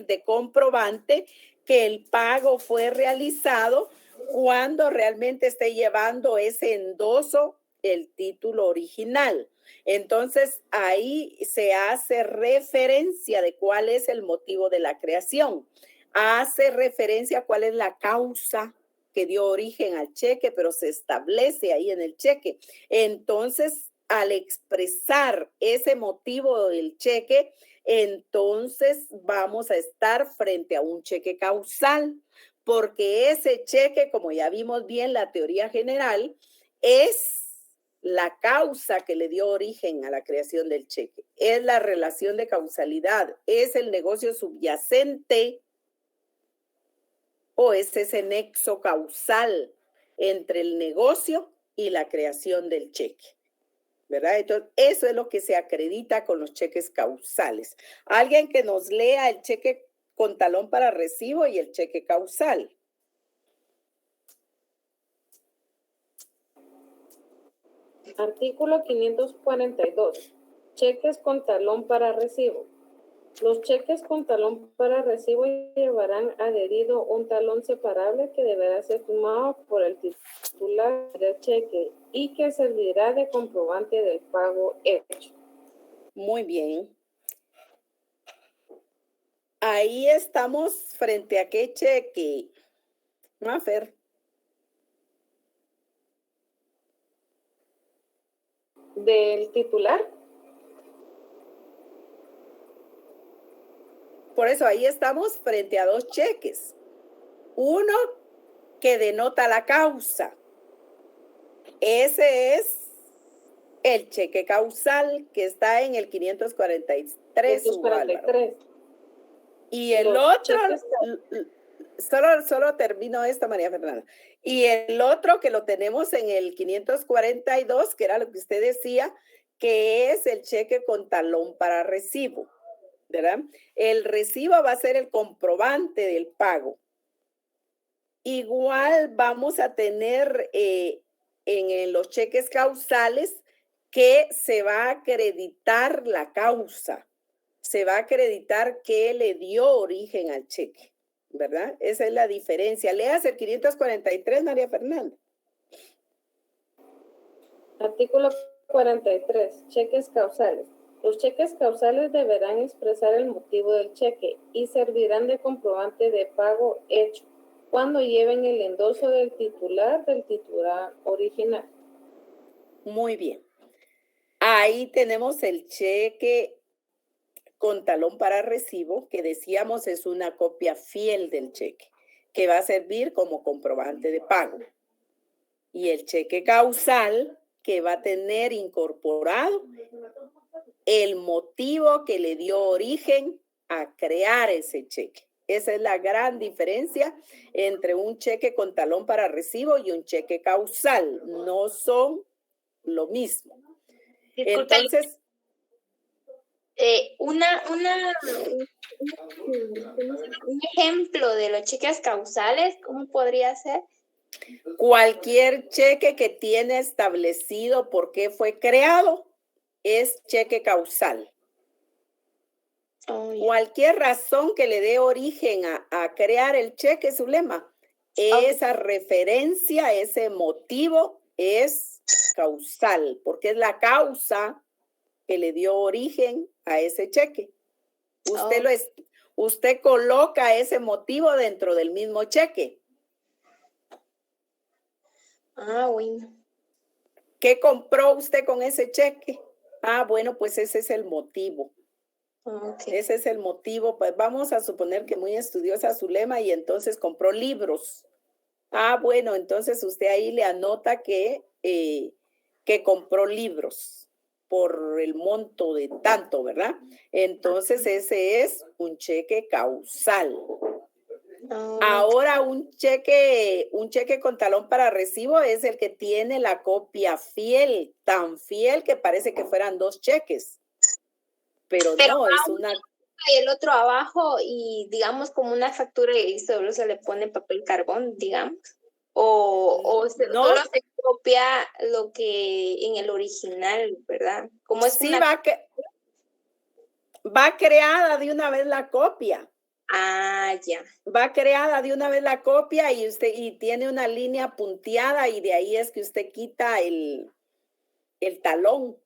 de comprobante que el pago fue realizado cuando realmente esté llevando ese endoso el título original. Entonces, ahí se hace referencia de cuál es el motivo de la creación. Hace referencia a cuál es la causa que dio origen al cheque, pero se establece ahí en el cheque. Entonces, al expresar ese motivo del cheque, entonces vamos a estar frente a un cheque causal, porque ese cheque, como ya vimos bien la teoría general, es la causa que le dio origen a la creación del cheque. Es la relación de causalidad, es el negocio subyacente o es ese nexo causal entre el negocio y la creación del cheque, ¿verdad? Entonces, eso es lo que se acredita con los cheques causales. Alguien que nos lea el cheque con talón para recibo y el cheque causal. Artículo 542. Cheques con talón para recibo. Los cheques con talón para recibo llevarán adherido un talón separable que deberá ser firmado por el titular del cheque y que servirá de comprobante del pago hecho. Muy bien. Ahí estamos frente a qué cheque. Mafer. Del titular. Por eso ahí estamos frente a dos cheques. Uno que denota la causa. Ese es el cheque causal que está en el 543. 543. Y el otro, solo termino esta, María Fernanda. Y el otro que lo tenemos en el 542, que era lo que usted decía, que es el cheque con talón para recibo, ¿verdad? El recibo va a ser el comprobante del pago. Igual vamos a tener en los cheques causales que se va a acreditar la causa, se va a acreditar que le dio origen al cheque, ¿verdad? Esa es la diferencia. Leas el 543, María Fernanda. Artículo 43. Cheques causales. Los cheques causales deberán expresar el motivo del cheque y servirán de comprobante de pago hecho cuando lleven el endoso del titular original. Muy bien. Ahí tenemos el cheque con talón para recibo, que decíamos es una copia fiel del cheque, que va a servir como comprobante de pago. Y el cheque causal, que va a tener incorporado el motivo que le dio origen a crear ese cheque. Esa es la gran diferencia entre un cheque con talón para recibo y un cheque causal. No son lo mismo. Disculpe, Entonces, un ejemplo de los cheques causales, ¿cómo podría ser? cualquier cheque que tiene establecido por qué fue creado es cheque causal. Cualquier razón que le dé origen a crear el cheque, Zulema, esa referencia, ese motivo es causal, porque es la causa que le dio origen a ese cheque. Usted coloca ese motivo dentro del mismo cheque. Bueno. ¿Qué compró usted con ese cheque? Bueno, pues ese es el motivo. Okay. Ese es el motivo. Pues vamos a suponer que muy estudiosa Zulema y entonces compró libros. Bueno, entonces usted ahí le anota que compró libros por el monto de tanto, ¿verdad? Entonces ese es un cheque causal. Ahora un cheque con talón para recibo es el que tiene la copia fiel, tan fiel que parece que fueran dos cheques. Pero no, es una... Y el otro abajo y digamos como una factura y solo se le pone papel carbón, digamos. O no, solo se copia lo que en el original, ¿verdad? Como es sí, va creada de una vez la copia. Ya. Va creada de una vez la copia y tiene una línea punteada y de ahí es que usted quita el talón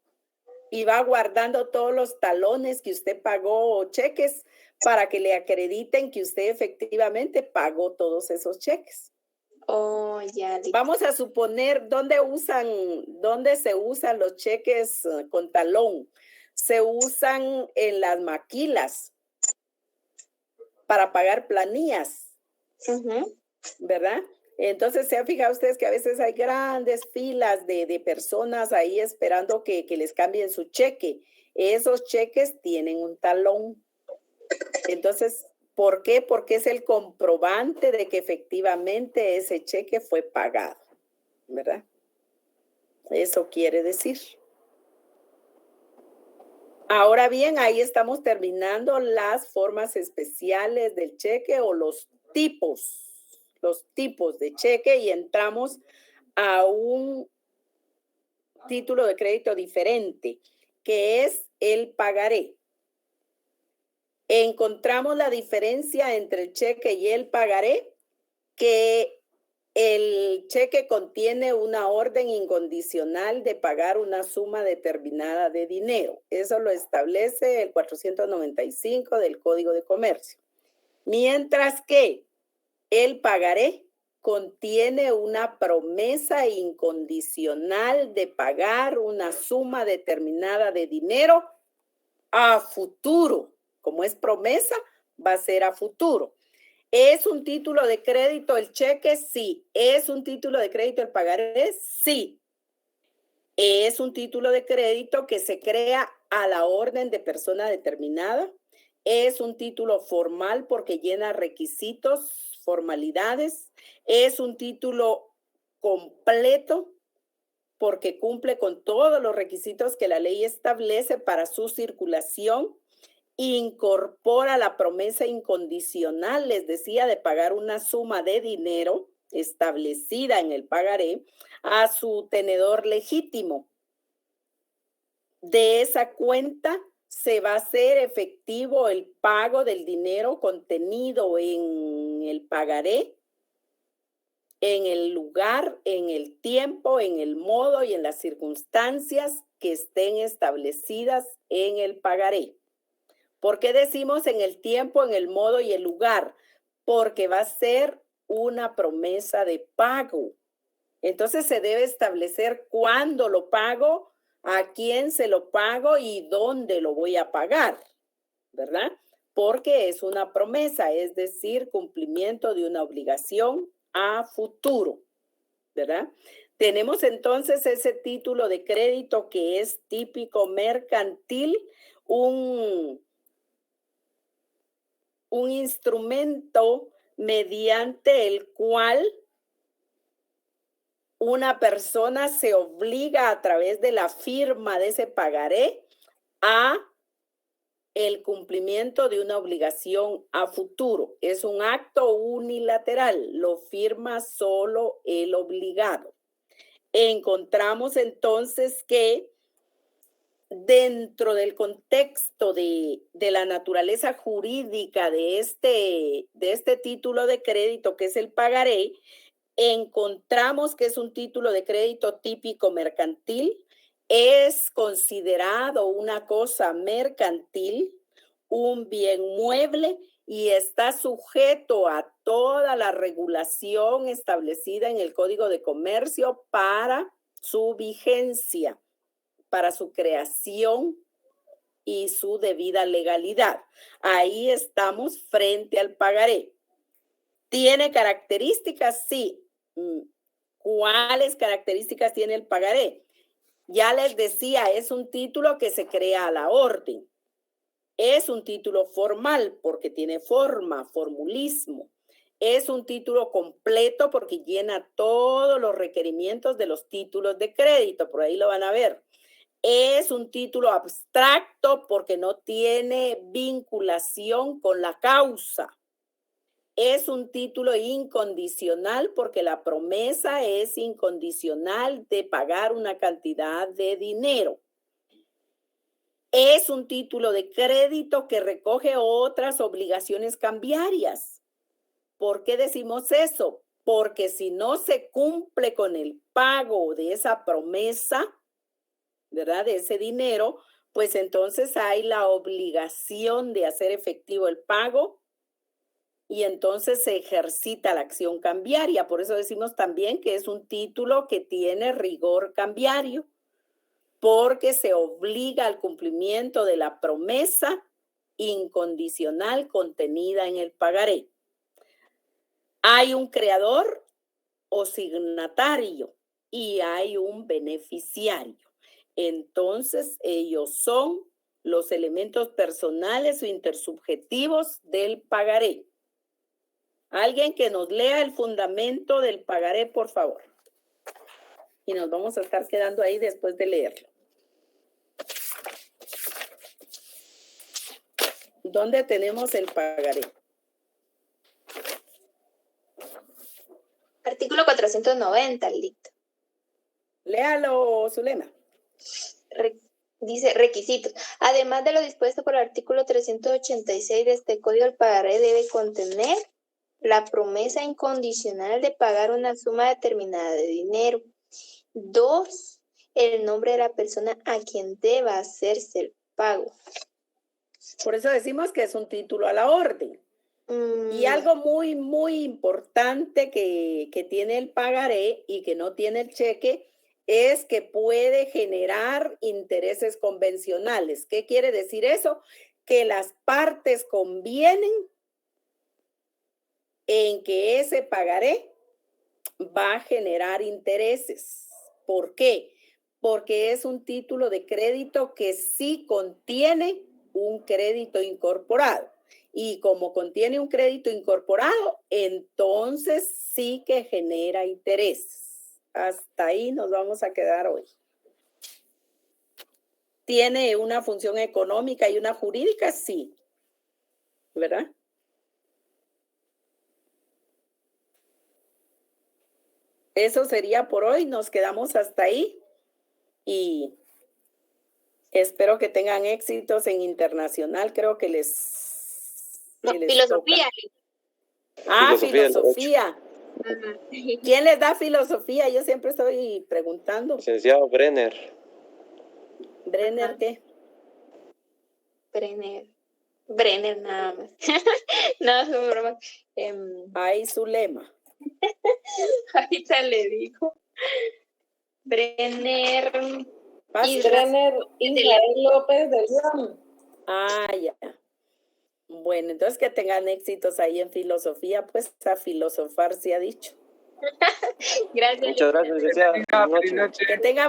y va guardando todos los talones que usted pagó o cheques para que le acrediten que usted efectivamente pagó todos esos cheques. Ya. Vamos a suponer dónde se usan los cheques con talón. Se usan en las maquilas para pagar planillas, ¿verdad? Entonces, se han fijado ustedes que a veces hay grandes filas de personas ahí esperando que les cambien su cheque. Esos cheques tienen un talón. Entonces, ¿por qué? Porque es el comprobante de que efectivamente ese cheque fue pagado, ¿verdad? Eso quiere decir. Ahora bien, ahí estamos terminando las formas especiales del cheque o los tipos de cheque y entramos a un título de crédito diferente, que es el pagaré. Encontramos la diferencia entre el cheque y el pagaré, que el cheque contiene una orden incondicional de pagar una suma determinada de dinero. Eso lo establece el 495 del Código de Comercio. Mientras que el pagaré contiene una promesa incondicional de pagar una suma determinada de dinero a futuro. Como es promesa, va a ser a futuro. ¿Es un título de crédito el cheque? Sí. ¿Es un título de crédito el pagaré? Sí. ¿Es un título de crédito que se crea a la orden de persona determinada? ¿Es un título formal porque llena requisitos, formalidades? ¿Es un título completo porque cumple con todos los requisitos que la ley establece para su circulación? Incorpora la promesa incondicional, les decía, de pagar una suma de dinero establecida en el pagaré a su tenedor legítimo. de esa cuenta se va a hacer efectivo el pago del dinero contenido en el pagaré, en el lugar, en el tiempo, en el modo y en las circunstancias que estén establecidas en el pagaré. ¿Por qué decimos en el tiempo, en el modo y el lugar? Porque va a ser una promesa de pago. Entonces se debe establecer cuándo lo pago, a quién se lo pago y dónde lo voy a pagar, ¿verdad? Porque es una promesa, es decir, cumplimiento de una obligación a futuro, ¿verdad? Tenemos entonces ese título de crédito que es típico mercantil, un instrumento mediante el cual una persona se obliga a través de la firma de ese pagaré a el cumplimiento de una obligación a futuro. Es un acto unilateral, lo firma solo el obligado. Encontramos entonces que dentro del contexto de la naturaleza jurídica de este título de crédito, que es el pagaré, encontramos que es un título de crédito típico mercantil, es considerado una cosa mercantil, un bien mueble y está sujeto a toda la regulación establecida en el Código de Comercio para su vigencia, para su creación y su debida legalidad. Ahí estamos frente al pagaré. ¿Tiene características? Sí. ¿Cuáles características tiene el pagaré? Ya les decía, es un título que se crea a la orden. Es un título formal porque tiene forma, formulismo. Es un título completo porque llena todos los requerimientos de los títulos de crédito. Por ahí lo van a ver. Es un título abstracto porque no tiene vinculación con la causa. Es un título incondicional porque la promesa es incondicional de pagar una cantidad de dinero. Es un título de crédito que recoge otras obligaciones cambiarias. ¿Por qué decimos eso? Porque si no se cumple con el pago de esa promesa, ¿verdad? De ese dinero, pues entonces hay la obligación de hacer efectivo el pago y entonces se ejercita la acción cambiaria. Por eso decimos también que es un título que tiene rigor cambiario, porque se obliga al cumplimiento de la promesa incondicional contenida en el pagaré. Hay un creador o signatario y hay un beneficiario. Entonces, ellos son los elementos personales o intersubjetivos del pagaré. Alguien que nos lea el fundamento del pagaré, por favor. Y nos vamos a estar quedando ahí después de leerlo. ¿Dónde tenemos el pagaré? Artículo 490, Lito. Léalo, Zulema. Dice requisitos. Además de lo dispuesto por el artículo 386 de este Código, el pagaré debe contener la promesa incondicional de pagar una suma determinada de dinero. 2, el nombre de la persona a quien deba hacerse el pago. Por eso decimos que es un título a la orden. Y algo muy, muy importante que tiene el pagaré y que no tiene el cheque es que puede generar intereses convencionales. ¿Qué quiere decir eso? Que las partes convienen en que ese pagaré va a generar intereses. ¿Por qué? Porque es un título de crédito que sí contiene un crédito incorporado. Y como contiene un crédito incorporado, entonces sí que genera intereses. Hasta ahí nos vamos a quedar hoy. ¿Tiene una función económica y una jurídica? Sí. ¿Verdad? Eso sería por hoy. Nos quedamos hasta ahí. Y Espero que tengan éxitos en internacional. Creo que No, que les filosofía. toca. Ah, Filosofía del filosofía. Ajá. ¿Quién les da filosofía? Yo siempre estoy preguntando. Licenciado Brenner. ¿Brenner Ajá. qué? Brenner nada más. No, es una broma. Ay, Zulema. Ahorita le digo. Brenner. Fácil. Brenner Israel López de León. Ah, ya. Bueno, entonces que tengan éxitos ahí en filosofía, pues a filosofar se ha dicho. Gracias. Muchas gracias, licenciada. Buenas noches. Que tengan